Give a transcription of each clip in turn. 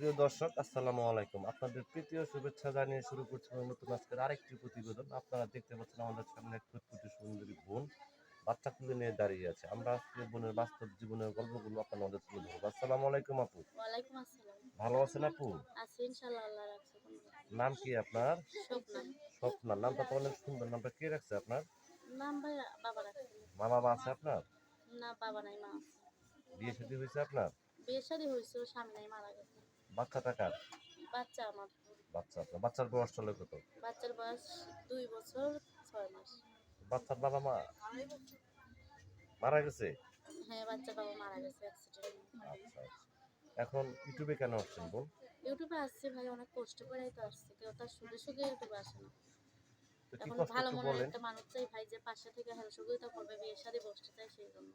প্রিয় দর্শক, আসসালামু আলাইকুম। আপনাদের প্রীতীয় শুভেচ্ছা জানিয়ে শুরু করছি নতুন আজকের আরেকটি প্রতিবেদন। আপনারা দেখতে পাচ্ছেন আমাদের সামনে এক ফুটফুটে সুন্দরী বোন বাচ্চা তুলে নিয়ে দাঁড়িয়ে আছে। আমরা আজকে বোনের বাস্তব জীবনের গল্পগুলো আপনাদের তুলে ধরবো। আসসালামু আলাইকুম আপু। ওয়ালাইকুম আসসালাম। ভালো আছেন আপু? আছি ইনশাআল্লাহ, আল্লাহ রাখছে কোন নাম কি আপনার? স্বপ্না। স্বপ্না। নামটা তো অনেক সুন্দর। নামটা কে রাখছে আপনার? নাম ভাই বাবা রাখছে। মা বাবা আছে আপনার? না বাবা নাই, মা আছে। বিয়ে শাদী হয়েছে আপনার? বিয়ে শাদী হয়েছে, স্বামী নাই, মারা গেছে। বাচ্চাটা কার? বাচ্চা আমার। বাচ্চা আপনার। বাচ্চার বয়স চলে কত? বাচ্চার বয়স 2 বছর 6 মাস। বাচ্চার বাবা মা মারা গেছে? হ্যাঁ, বাচ্চার বাবা মারা গেছে অ্যাক্সিডেন্ট। আচ্ছা আচ্ছা। এখন ইউটিউবে কেন আসছেন বোন? ইউটিউবে আসছে ভাই, অনেক কষ্ট করেই তো আসছে, কেউ তার সুখে সুখে ইউটিউবে আসে না। তো কি এখন কষ্ট ভালো একটু মনের বলেন। একটা মানুষ চাই ভাই, যে পাশে থেকে হেল্প সহযোগিতা করবে, বিয়ে শাদী বসতে চাই সেই জন্য।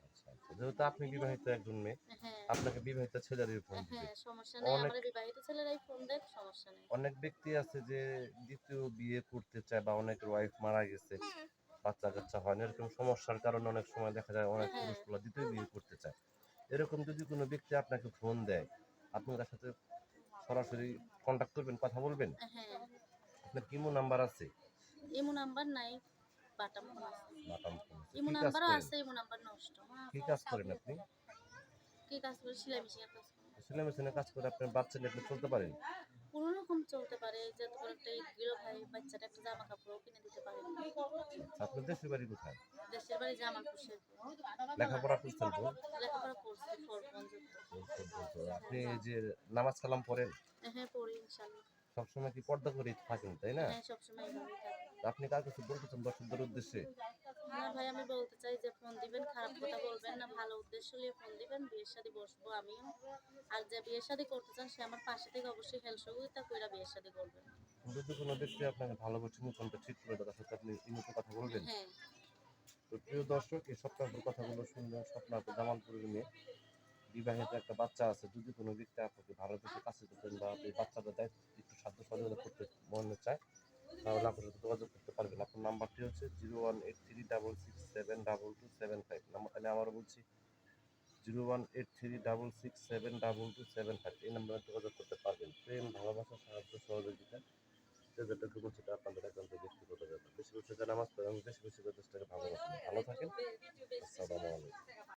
আচ্ছা আচ্ছা, যেহেতু আপনি বিবাহিত একজন মেয়ে, হ্যাঁ। আপনাকে বিবাহিত ছেলেরই ফোন দিবে। হ্যাঁ, সমস্যা নেই, অনেক আমার বিবাহিত ছেলেরাই ফোন দেয়, সমস্যা নেই। অনেক ব্যক্তি আছে যে দ্বিতীয় বিয়ে করতে চায়, বা অনেকের ওয়াইফ মারা গেছে, বাচ্চা কাচ্চা হয় না, এরকম সমস্যার কারণে অনেক সময় দেখা যায় অনেক হ্যাঁ। পুরুষগুলো দ্বিতীয় বিয়ে করতে চায়। এরকম যদি কোনো ব্যক্তি আপনাকে ফোন দেয়, আপনি তার সাথে সরাসরি কন্ট্যাক্ট করবেন, কথা বলবেন? হ্যাঁ। আপনার ইমো নাম্বার আছে? ইমো নাম্বার নাই, বাটাম ফোন আছে। বাটাম ফোন আছে। ইমো কি কাজ নাম্বারও করেন? আছে, ইমো নাম্বার নষ্ট। কি কাজ করেন আপনি? কি কাজ করে? সেলাই মেশিনের কাজ করে। সেলাই মেশিনের কাজ করে আপনার বাচ্চা নিয়ে আপনি চলতে পারেন? কোনো রকম চলতে পারে, এই যে তোমার একটা ঈদ গেল ভাই, বাচ্চাটা একটা জামা কাপড়ও কিনে দিতে পারে। আচ্ছা, আপনার দেশের বাড়ি কোথায়? দেশের বাড়ি জামালপুর শেরপুর। লেখাপড়া করছেন বোন? লেখাপড়া করছি 4 পর্যন্ত। আপনি এই যে নামাজ কালাম পড়েন, হ্যাঁ, পড়ি ইনশাল্লাহ। সবসময় কি পর্দা করে থাকেন, তাই না? হ্যাঁ, সবসময় এইভাবেই থাকি। তা আপনি কার কিছু বলতে চান দর্শকদের উদ্দেশ্যে? না ভাই, আমি বলতে চাই যে ফোন দিবেন, খারাপ কথা বলবেন না, ভালো উদ্দেশ্য নিয়ে ফোন দিবেন, বিয়ের শাদী বসবো আমিও। আর যে বিয়ের শাদী করতে চান সে আমার পাশে থেকে অবশ্যই হেল্প সহযোগিতা কইরা বিয়ের শাদী করবেন। যদি কোনো ব্যক্তি আপনাকে ভালোবেসে মুখটা ঠিক করে দেয়, তার সাথে আপনি এই মতো কথা বলবেন? হ্যাঁ। তো প্রিয় দর্শক, এই সপ্তাহের কথাগুলো শুনলেন। স্বপ্ন আপনি জামালপুরের মেয়ে, বিবাহিত একটা বাচ্চা আছে। যদি কোনো ব্যক্তি আপনাকে ভালোবেসে কাছে পেতেন, বা আপনি বাচ্চাটা দায়িত্ব একটু সাধ্য সহযোগিতা করতে মনে চায়, তাহলে আপনার সাথে যোগাযোগ করতে পারবেন। আপনার নাম্বারটি হচ্ছে 01836672275। নাম্বারটা আমি আবারও বলছি, 01836672275। এই নাম্বারে যোগাযোগ করতে পারবেন। প্রেম, ভালোবাসা, সাহায্য, সহযোগিতা, যে যেটা করুন সেটা আপনাদের একান্ত ব্যক্তিগত ব্যাপার। বেশি বেশি করে নামাজ পড়েন, বেশি বেশি করে দেশটাকে ভালোবাসেন। ভালো থাকেন। আসসালামু আলাইকুম।